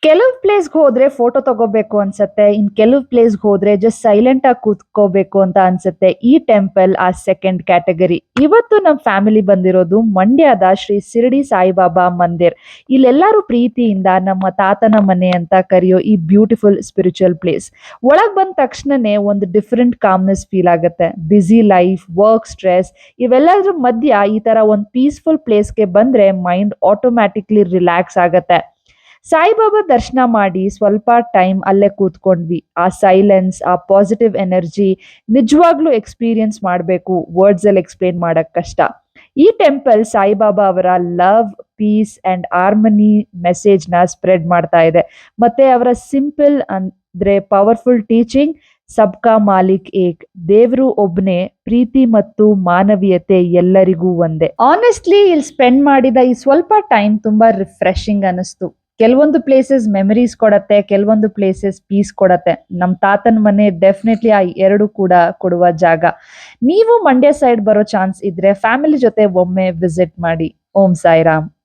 ಕೆಲವ್ ಪ್ಲೇಸ್‌ಗೆ ಹೋದ್ರೆ ಫೋಟೋ ತಗೋಬೇಕು ಅನ್ಸತ್ತೆ. ಕೆಲವ್ ಪ್ಲೇಸ್‌ಗೆ ಹೋದ್ರೆ ಜಸ್ಟ್ ಸೈಲೆಂಟ್ ಆಗಿ ಕೂತ್ಕೋಬೇಕು ಅಂತ ಅನ್ಸತ್ತೆ. ಈ ಟೆಂಪಲ್ ಆ ಸೆಕೆಂಡ್ ಕ್ಯಾಟಗರಿ. ಇವತ್ತು ನಮ್ ಫ್ಯಾಮಿಲಿ ಬಂದಿರೋದು ಮಂಡ್ಯದ ಶ್ರೀ ಶಿರಡಿ ಸಾಯಿಬಾಬಾ ಮಂದಿರ್. ಇಲ್ಲೆಲ್ಲರೂ ಪ್ರೀತಿಯಿಂದ ನಮ್ಮ ತಾತನ ಮನೆ ಅಂತ ಕರೆಯೋ ಈ ಬ್ಯೂಟಿಫುಲ್ ಸ್ಪಿರಿಚುವಲ್ ಪ್ಲೇಸ್. ಒಳಗ್ ಬಂದ ತಕ್ಷಣನೇ ಒಂದು ಡಿಫರೆಂಟ್ ಕಾಮ್ನೆಸ್ ಫೀಲ್ ಆಗತ್ತೆ. ಬ್ಯುಸಿ ಲೈಫ್, ವರ್ಕ್ ಸ್ಟ್ರೆಸ್ ಇವೆಲ್ಲದ್ರ ಮಧ್ಯ ಈ ತರ ಒಂದು ಪೀಸ್‌ಫುಲ್ ಪ್ಲೇಸ್‌ಗೆ ಬಂದ್ರೆ ಮೈಂಡ್ ಆಟೋಮ್ಯಾಟಿಕ್ಲಿ ರಿಲ್ಯಾಕ್ಸ್ ಆಗತ್ತೆ. ಸಾಯಿಬಾಬಾ ದರ್ಶನ ಮಾಡಿ ಸ್ವಲ್ಪ ಟೈಮ್ ಅಲ್ಲೇ ಕೂತ್ಕೊಂಡ್ವಿ. ಆ ಸೈಲೆನ್ಸ್, ಆ ಪಾಸಿಟಿವ್ ಎನರ್ಜಿ ನಿಜವಾಗ್ಲೂ ಎಕ್ಸ್ಪೀರಿಯನ್ಸ್ ಮಾಡಬೇಕು. ವರ್ಡ್ಸ್ ಅಲ್ಲಿ ಎಕ್ಸ್ಪ್ಲೇನ್ ಮಾಡಕ್ ಕಷ್ಟ. ಈ ಟೆಂಪಲ್ ಸಾಯಿಬಾಬಾ ಅವರ love, piece and harmony message ನ ಸ್ಪ್ರೆಡ್ ಮಾಡ್ತಾ ಇದೆ. ಮತ್ತೆ ಅವರ ಸಿಂಪಲ್ ಅಂದ್ರೆ ಪವರ್ಫುಲ್ ಟೀಚಿಂಗ್, ಸಬ್ಕಾ ಮಾಲಿಕ್ ಏಕ್, ದೇವ್ರು ಒಬ್ನೇ, ಪ್ರೀತಿ ಮತ್ತು ಮಾನವೀಯತೆ ಎಲ್ಲರಿಗೂ ಒಂದೇ. ಆನೆಸ್ಟ್ಲಿ ಇಲ್ಲಿ ಸ್ಪೆಂಡ್ ಮಾಡಿದ ಈ ಸ್ವಲ್ಪ ಟೈಮ್ ತುಂಬಾ ರಿಫ್ರೆಶಿಂಗ್ ಅನಿಸ್ತು. ಕೆಲವೊಂದು ಪ್ಲೇಸಸ್ ಮೆಮರೀಸ್ ಕೊಡತ್ತೆ, ಕೆಲವೊಂದು ಪ್ಲೇಸಸ್ ಪೀಸ್ ಕೊಡತ್ತೆ. ನಮ್ ತಾತನ್ ಮನೆ ಡೆಫಿನೆಟ್ಲಿ ಆ ಎರಡು ಕೂಡ ಕೊಡುವ ಜಾಗ. ನೀವು ಮಂಡ್ಯ ಸೈಡ್ ಬರೋ ಚಾನ್ಸ್ ಇದ್ರೆ ಫ್ಯಾಮಿಲಿ ಜೊತೆ ಒಮ್ಮೆ ವಿಸಿಟ್ ಮಾಡಿ. ಓಂ ಸಾಯಿರಾಮ್.